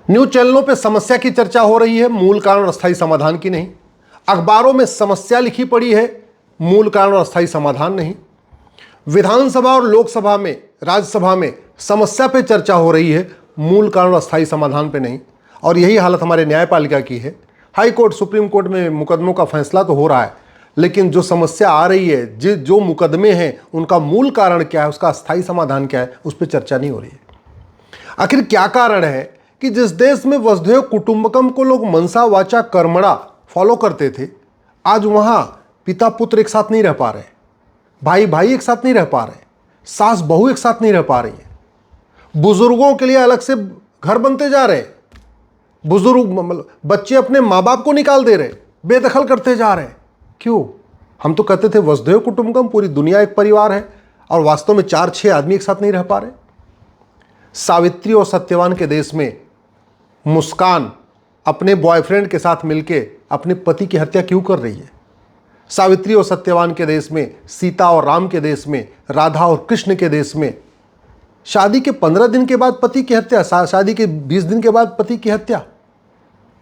News चैनलों पे समस्या की चर्चा हो रही है, मूल कारण और अस्थायी समाधान की नहीं। अखबारों में समस्या लिखी पड़ी है, मूल कारण और अस्थायी समाधान नहीं। विधानसभा और लोकसभा में, राज्यसभा में समस्या पे चर्चा हो रही है, मूल कारण और अस्थायी समाधान पे नहीं। और यही हालत हमारे न्यायपालिका की है। हाई कोर्ट, सुप्रीम कोर्ट में मुकदमों का फैसला तो हो रहा है, लेकिन जो समस्या आ रही है, जो मुकदमे हैं, उनका मूल कारण क्या है, उसका अस्थायी समाधान क्या है, उस पर चर्चा नहीं हो रही है। आखिर क्या कारण है कि जिस देश में वसुधैव कुटुंबकम को लोग मनसा वाचा कर्मणा फॉलो करते थे, आज वहां पिता पुत्र एक साथ नहीं रह पा रहे, भाई भाई एक साथ नहीं रह पा रहे, सास बहू एक साथ नहीं रह पा रही है, बुजुर्गों के लिए अलग से घर बनते जा रहे, बुजुर्ग बच्चे अपने माँ बाप को निकाल दे रहे, बेदखल करते जा रहे। क्यों? हम तो कहते थे वसुधैव कुटुंबकम, पूरी दुनिया एक परिवार है, और वास्तव में 4-6 आदमी एक साथ नहीं रह पा रहे। सावित्री और सत्यवान के देश में मुस्कान अपने बॉयफ्रेंड के साथ मिलके अपने पति की हत्या क्यों कर रही है? सावित्री और सत्यवान के देश में, सीता और राम के देश में, राधा और कृष्ण के देश में शादी के 15 दिन के बाद पति की हत्या, शादी के 20 दिन के बाद पति की हत्या,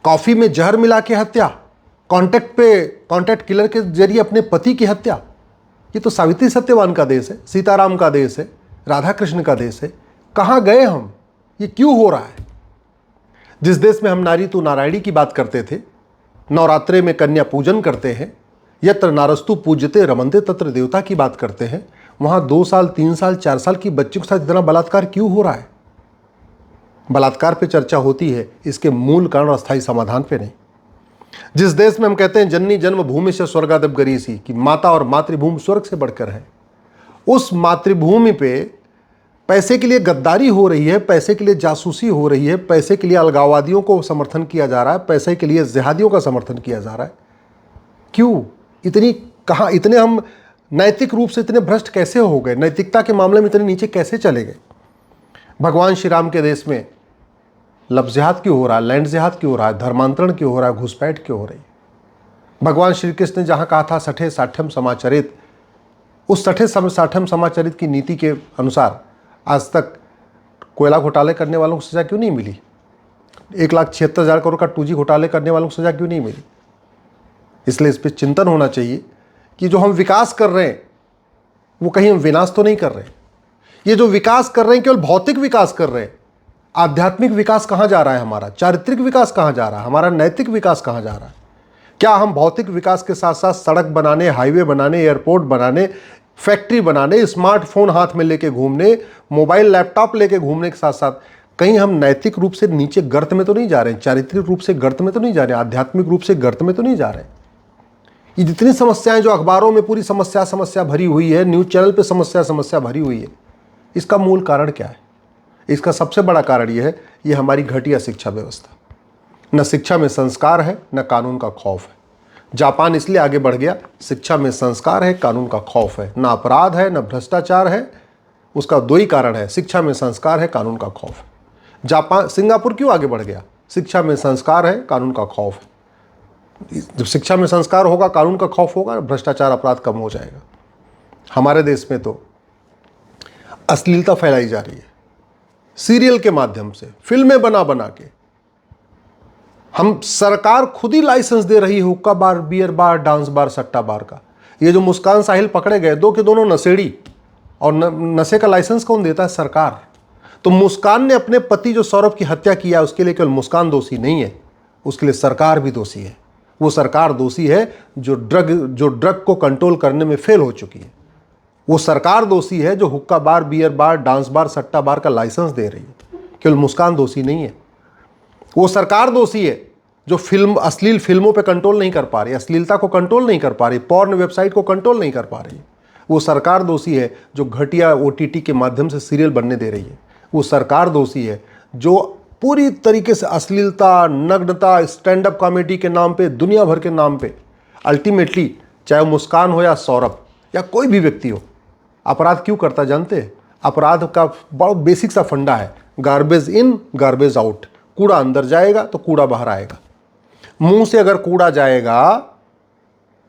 कॉफी में जहर मिला के हत्या, कॉन्टैक्ट किलर के जरिए अपने पति की हत्या। ये तो सावित्री सत्यवान का देश है, सीताराम का देश है, राधा कृष्ण का देश है। कहाँ गए हम? ये क्यों हो रहा है? जिस देश में हम नारी तू नारायणी की बात करते थे, नवरात्रे में कन्या पूजन करते हैं, यत्र नारस्तु पूज्यते रमन्ते तत्र देवता की बात करते हैं, वहां 2 साल 3 साल 4 साल की बच्ची के साथ इतना बलात्कार क्यों हो रहा है? बलात्कार पे चर्चा होती है, इसके मूल कारण और अस्थायी समाधान पे नहीं। जिस देश में हम कहते हैं जननी जन्म भूमि से स्वर्गादप गरीसी, कि माता और मातृभूमि स्वर्ग से बढ़कर है, उस मातृभूमि पे पैसे के लिए गद्दारी हो रही है, पैसे के लिए जासूसी हो रही है, पैसे के लिए अलगाववादियों को समर्थन किया जा रहा है, पैसे के लिए जिहादियों का समर्थन किया जा रहा है। क्यों? इतने हम नैतिक रूप से इतने भ्रष्ट कैसे हो गए? नैतिकता के मामले में इतने नीचे कैसे चले गए? भगवान श्री राम के देश में लव जिहाद क्यों हो रहा है, लैंड जिहाद क्यों हो रहा है, धर्मांतरण क्यों हो रहा है, घुसपैठ क्यों हो रही है? भगवान श्री कृष्ण ने जहां कहा था सठे साठम समाचरित, उस सठे साठम समाचरित की नीति के अनुसार आज तक कोयला घोटाले करने वालों को सजा क्यों नहीं मिली? 1,76,000 करोड़ का 2G घोटाले करने वालों को सजा क्यों नहीं मिली? इसलिए इस पर चिंतन होना चाहिए कि जो हम विकास कर रहे हैं वो कहीं हम विनाश तो नहीं कर रहे। ये जो विकास कर रहे हैं केवल भौतिक विकास कर रहे हैं। आध्यात्मिक विकास कहाँ जा रहा है हमारा? चारित्रिक विकास कहाँ जा रहा है हमारा? नैतिक विकास कहाँ जा रहा है? क्या हम भौतिक विकास के साथ साथ सड़क बनाने, हाईवे बनाने, एयरपोर्ट बनाने, फैक्ट्री बनाने, स्मार्टफोन हाथ में लेके घूमने, मोबाइल लैपटॉप लेके घूमने के साथ साथ कहीं हम नैतिक रूप से नीचे गर्त में तो नहीं जा रहे हैं? चारित्रिक रूप से गर्त में तो नहीं जा रहे हैं? आध्यात्मिक रूप से गर्त में तो नहीं जा रहे हैं? ये जितनी समस्याएं जो अखबारों में पूरी समस्या भरी हुई है, न्यूज चैनल पे समस्या भरी हुई है, इसका मूल कारण क्या है? इसका सबसे बड़ा कारण यह है, ये हमारी घटिया शिक्षा व्यवस्था। न शिक्षा में संस्कार है, न कानून का खौफ है। जापान इसलिए आगे बढ़ गया, शिक्षा में संस्कार है, कानून का खौफ है। ना अपराध है, न भ्रष्टाचार है। उसका 2 ही कारण है, शिक्षा में संस्कार है, कानून का खौफ है। सिंगापुर क्यों आगे बढ़ गया? शिक्षा में संस्कार है, कानून का खौफ है। जब शिक्षा में संस्कार होगा, कानून का खौफ होगा, भ्रष्टाचार अपराध कम हो जाएगा। हमारे देश में तो अश्लीलता फैलाई जा रही है, सीरियल के माध्यम से, फिल्में बना बना के। हम सरकार खुद ही लाइसेंस दे रही है हुक्का बार, बियर बार, डांस बार, सट्टा बार का। ये जो मुस्कान साहिल पकड़े गए, 2 के दोनों नशेड़ी, और नशे का लाइसेंस कौन देता है? सरकार। तो मुस्कान ने अपने पति जो सौरभ की हत्या किया, उसके लिए केवल मुस्कान दोषी नहीं है, उसके लिए सरकार भी दोषी है। वो सरकार दोषी है जो ड्रग को कंट्रोल करने में फेल हो चुकी है। वो सरकार दोषी है जो हुक्का बार, बियर बार, डांस बार, सट्टा बार का लाइसेंस दे रही है। केवल मुस्कान दोषी नहीं है। वो सरकार दोषी है जो अश्लील फिल्मों पे कंट्रोल नहीं कर पा रही, अश्लीलता को कंट्रोल नहीं कर पा रही, पॉर्न वेबसाइट को कंट्रोल नहीं कर पा रही। वो सरकार दोषी है जो घटिया OTT के माध्यम से सीरियल बनने दे रही है। वो सरकार दोषी है जो पूरी तरीके से अश्लीलता, नग्नता, स्टैंड अप कॉमेडी के नाम पे, दुनिया भर के नाम पे, अल्टीमेटली चाहे मुस्कान हो या सौरभ या कोई भी व्यक्ति हो, अपराध क्यों करता जानते हैं? अपराध का बहुत बेसिक सा फंडा है, गार्बेज इन गार्बेज आउट। कूड़ा अंदर जाएगा तो कूड़ा बाहर आएगा। मुंह से अगर कूड़ा जाएगा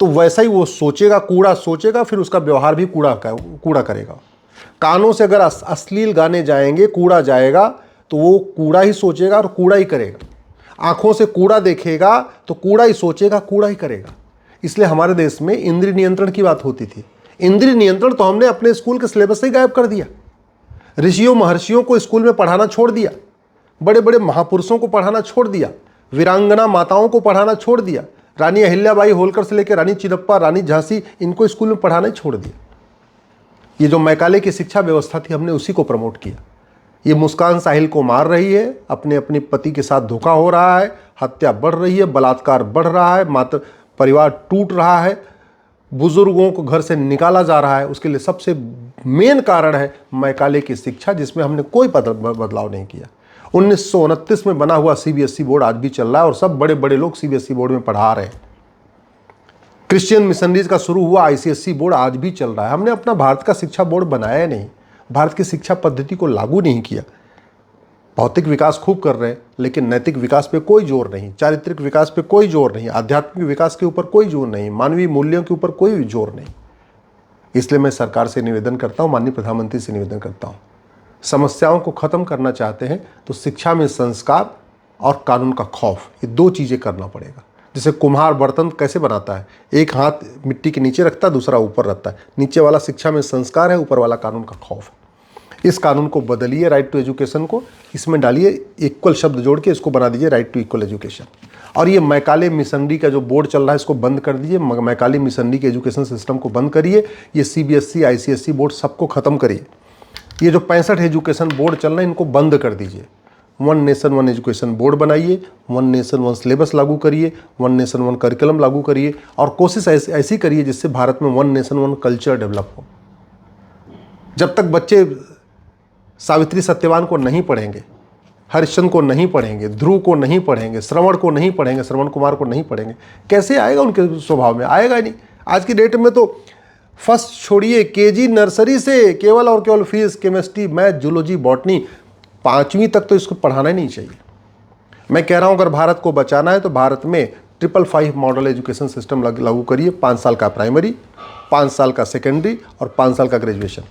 तो वैसा ही वो सोचेगा, कूड़ा सोचेगा, फिर उसका व्यवहार भी कूड़ा करेगा। कानों से अगर अश्लील गाने जाएंगे, कूड़ा जाएगा, तो वो कूड़ा ही सोचेगा और कूड़ा ही करेगा। आंखों से कूड़ा देखेगा तो कूड़ा ही सोचेगा, कूड़ा ही करेगा। इसलिए हमारे देश में इंद्रिय नियंत्रण की बात होती थी। इंद्रिय नियंत्रण तो हमने अपने स्कूल के सिलेबस से ही गायब कर दिया। ऋषियों महर्षियों को स्कूल में पढ़ाना छोड़ दिया, बड़े बड़े महापुरुषों को पढ़ाना छोड़ दिया, वीरांगना माताओं को पढ़ाना छोड़ दिया। रानी अहिल्याबाई होलकर से लेकर रानी चिन्नप्पा, रानी झांसी, इनको स्कूल में पढ़ाना ही छोड़ दिया। ये जो मैकाले की शिक्षा व्यवस्था थी, हमने उसी को प्रमोट किया। ये मुस्कान साहिल को मार रही है, अपने पति के साथ धोखा हो रहा है, हत्या बढ़ रही है, बलात्कार बढ़ रहा है, मात्र परिवार टूट रहा है, बुजुर्गों को घर से निकाला जा रहा है। उसके लिए सबसे मेन कारण है मैकाले की शिक्षा, जिसमें हमने कोई बदलाव नहीं किया। 1929 में बना हुआ सीबीएसई बोर्ड आज भी चल रहा है और सब बड़े बड़े लोग सीबीएसई बोर्ड में पढ़ा रहे हैं। क्रिश्चियन मिशनरीज का शुरू हुआ आईसीएसई बोर्ड आज भी चल रहा है। हमने अपना भारत का शिक्षा बोर्ड बनाया नहीं, भारत की शिक्षा पद्धति को लागू नहीं किया। भौतिक विकास खूब कर रहे हैं, लेकिन नैतिक विकास पे कोई जोर नहीं, चारित्रिक विकास पे कोई जोर नहीं, आध्यात्मिक विकास के ऊपर कोई जोर नहीं, मानवीय मूल्यों के ऊपर कोई जोर नहीं। इसलिए मैं सरकार से निवेदन करता हूँ, माननीय प्रधानमंत्री से निवेदन करता हूँ, समस्याओं को खत्म करना चाहते हैं तो शिक्षा में संस्कार और कानून का खौफ, ये दो चीज़ें करना पड़ेगा। जैसे कुम्हार बर्तन कैसे बनाता है, एक हाथ मिट्टी के नीचे रखता है, दूसरा ऊपर रखता है। नीचे वाला शिक्षा में संस्कार है, ऊपर वाला कानून का खौफ है। इस कानून को बदलिए, राइट टू एजुकेशन को, इसमें डालिए इक्वल शब्द जोड़ के इसको बना दीजिए राइट टू इक्वल एजुकेशन। और ये मैकाले मिशनरी का जो बोर्ड चल रहा है इसको बंद कर दीजिए, मैकाले मिशनरी के एजुकेशन सिस्टम को बंद करिए। ये सीबीएसई आईसीएसई बोर्ड सबको ख़त्म करिए। ये जो 65 एजुकेशन बोर्ड चल रहे हैं इनको बंद कर दीजिए। One nation one education board बनाइए, वन नेशन वन सिलेबस लागू करिए, वन नेशन वन करिकुलम लागू करिए और कोशिश ऐसी करिए जिससे भारत में one nation one culture develop हो। जब तक बच्चे सावित्री सत्यवान को नहीं पढ़ेंगे, हरिश्चंद्र को नहीं पढ़ेंगे, ध्रुव को नहीं पढ़ेंगे, श्रवण को नहीं पढ़ेंगे, श्रवण कुमार को नहीं पढ़ेंगे, कैसे आएगा उनके स्वभाव में? आएगा ही नहीं। आज की डेट में तो फर्स्ट छोड़िए, केजी नर्सरी से केवल और केवल physics, chemistry, math, zoology, botany, 5वीं तक तो इसको पढ़ाना ही नहीं चाहिए। मैं कह रहा हूँ अगर भारत को बचाना है तो भारत में 555 मॉडल एजुकेशन सिस्टम लागू करिए। 5 साल का प्राइमरी, 5 साल का सेकेंडरी और 5 साल का ग्रेजुएशन।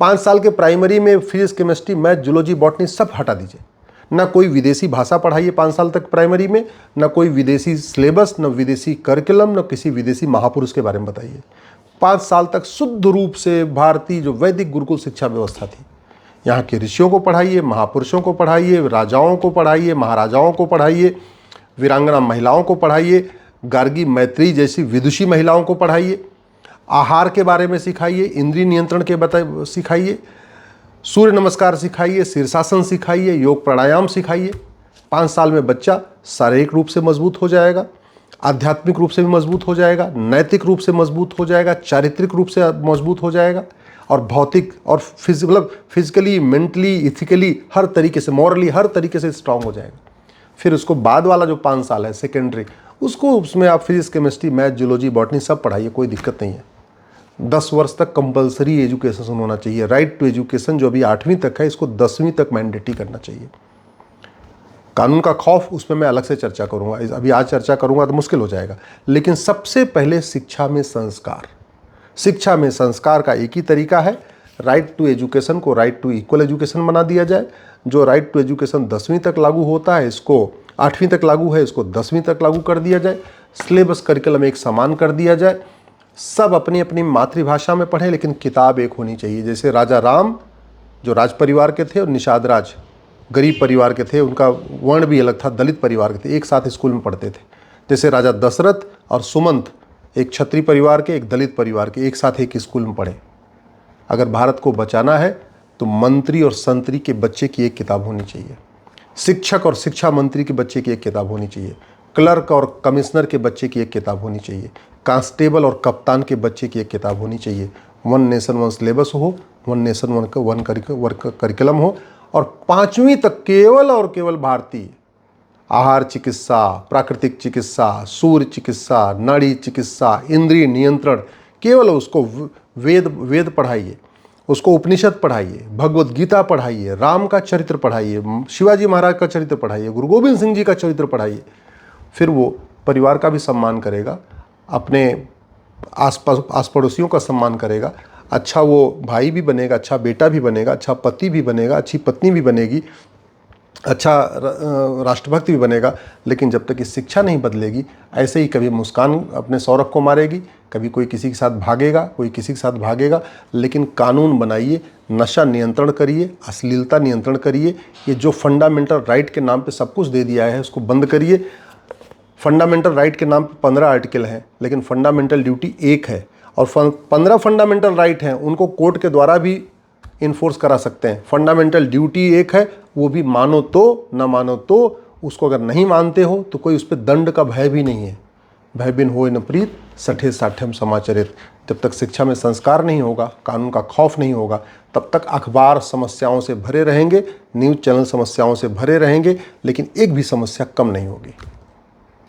5 साल के प्राइमरी में physics, chemistry, math, zoology, botany सब हटा दीजिए। ना कोई विदेशी भाषा पढ़ाइए 5 साल तक प्राइमरी में, ना कोई विदेशी सिलेबस, ना विदेशी करिकुलम, ना किसी विदेशी महापुरुष के बारे में बताइए। 5 साल तक शुद्ध रूप से भारतीय जो वैदिक गुरुकुल शिक्षा व्यवस्था थी, यहाँ के ऋषियों को पढ़ाइए, महापुरुषों को पढ़ाइए, राजाओं को पढ़ाइए, महाराजाओं को पढ़ाइए, वीरांगना महिलाओं को पढ़ाइए, गार्गी मैत्री जैसी विदुषी महिलाओं को पढ़ाइए, आहार के बारे में सिखाइए, इंद्रिय नियंत्रण के सिखाइए, सूर्य नमस्कार सिखाइए, शीर्षासन सिखाइए, योग प्राणायाम सिखाइए। 5 साल में बच्चा शारीरिक रूप से मजबूत हो जाएगा, आध्यात्मिक रूप से भी मजबूत हो जाएगा, नैतिक रूप से मजबूत हो जाएगा, चारित्रिक रूप से मजबूत हो जाएगा और भौतिक और फिजिकली, मेंटली, इथिकली, हर तरीके से, मॉरली, हर तरीके से स्ट्रांग हो जाएगा। फिर उसको बाद वाला जो 5 साल है सेकेंडरी, उसमें आप physics, chemistry, math, zoology, botany सब पढ़ाइए, कोई दिक्कत नहीं है। 10 वर्ष तक कंपलसरी एजुकेशन होना चाहिए। राइट टू एजुकेशन जो अभी 8वीं तक है, इसको 10वीं तक मैंडेटरी करना चाहिए। कानून का खौफ, उसमें मैं अलग से चर्चा करूंगा, अभी आज चर्चा करूंगा तो मुश्किल हो जाएगा। लेकिन सबसे पहले शिक्षा में संस्कार, शिक्षा में संस्कार का एक ही तरीका है, राइट टू एजुकेशन को राइट टू इक्वल एजुकेशन बना दिया जाए। जो राइट टू एजुकेशन 10वीं तक लागू होता है, इसको 8वीं तक लागू है, इसको 10वीं तक लागू कर दिया जाए। सिलेबस करिकुलम एक समान कर दिया जाए, सब अपनी अपनी मातृभाषा में पढ़ें, लेकिन किताब एक होनी चाहिए। जैसे राजा राम जो राज परिवार के थे और निषाद राज गरीब परिवार के थे, उनका वर्ण भी अलग था, दलित परिवार के थे, एक साथ स्कूल में पढ़ते थे। जैसे राजा दशरथ और सुमंत एक क्षत्रिय परिवार के, एक दलित परिवार के, एक साथ एक स्कूल में पढ़े। अगर भारत को बचाना है तो मंत्री और संतरी के बच्चे की एक किताब होनी चाहिए, शिक्षक और शिक्षा मंत्री के बच्चे की एक किताब होनी चाहिए, क्लर्क और कमिश्नर के बच्चे की एक किताब होनी चाहिए, कांस्टेबल और कप्तान के बच्चे की एक किताब होनी चाहिए। वन नेशन वन सिलेबस हो, वन नेशन वन करिकुलम हो और 5वीं तक केवल और केवल भारतीय आहार चिकित्सा, प्राकृतिक चिकित्सा, सूर्य चिकित्सा, नाड़ी चिकित्सा, इंद्रिय नियंत्रण, केवल उसको वेद पढ़ाइए, उसको उपनिषद पढ़ाइए, भगवत गीता पढ़ाइए, राम का चरित्र पढ़ाइए, शिवाजी महाराज का चरित्र पढ़ाइए, गुरु गोविंद सिंह जी का चरित्र पढ़ाइए। फिर वो परिवार का भी सम्मान करेगा, अपने आस पड़ोसियों का सम्मान करेगा, अच्छा वो भाई भी बनेगा, अच्छा बेटा भी बनेगा, अच्छा पति भी बनेगा, अच्छी पत्नी भी बनेगी, अच्छा राष्ट्रभक्त भी बनेगा, लेकिन जब तक कि शिक्षा नहीं बदलेगी, ऐसे ही कभी मुस्कान अपने सौरभ को मारेगी, कभी कोई किसी के साथ भागेगा, कोई किसी के साथ भागेगा। लेकिन कानून बनाइए, नशा नियंत्रण करिए, अश्लीलता नियंत्रण करिए। ये जो फंडामेंटल राइट के नाम पे सब कुछ दे दिया है उसको बंद करिए। फंडामेंटल राइट के नाम पे 15 आर्टिकल हैं, लेकिन फंडामेंटल ड्यूटी एक है। और 15 फंडामेंटल राइट हैं, उनको कोर्ट के द्वारा भी इन्फोर्स करा सकते हैं। फंडामेंटल ड्यूटी एक है, वो भी मानो तो ना मानो तो, उसको अगर नहीं मानते हो तो कोई उस पर दंड का भय भी नहीं है। भय बिन होए न प्रीत, सठे साठम समाचरित। जब तक शिक्षा में संस्कार नहीं होगा, कानून का खौफ नहीं होगा, तब तक अखबार समस्याओं से भरे रहेंगे, न्यूज़ चैनल समस्याओं से भरे रहेंगे, लेकिन एक भी समस्या कम नहीं होगी।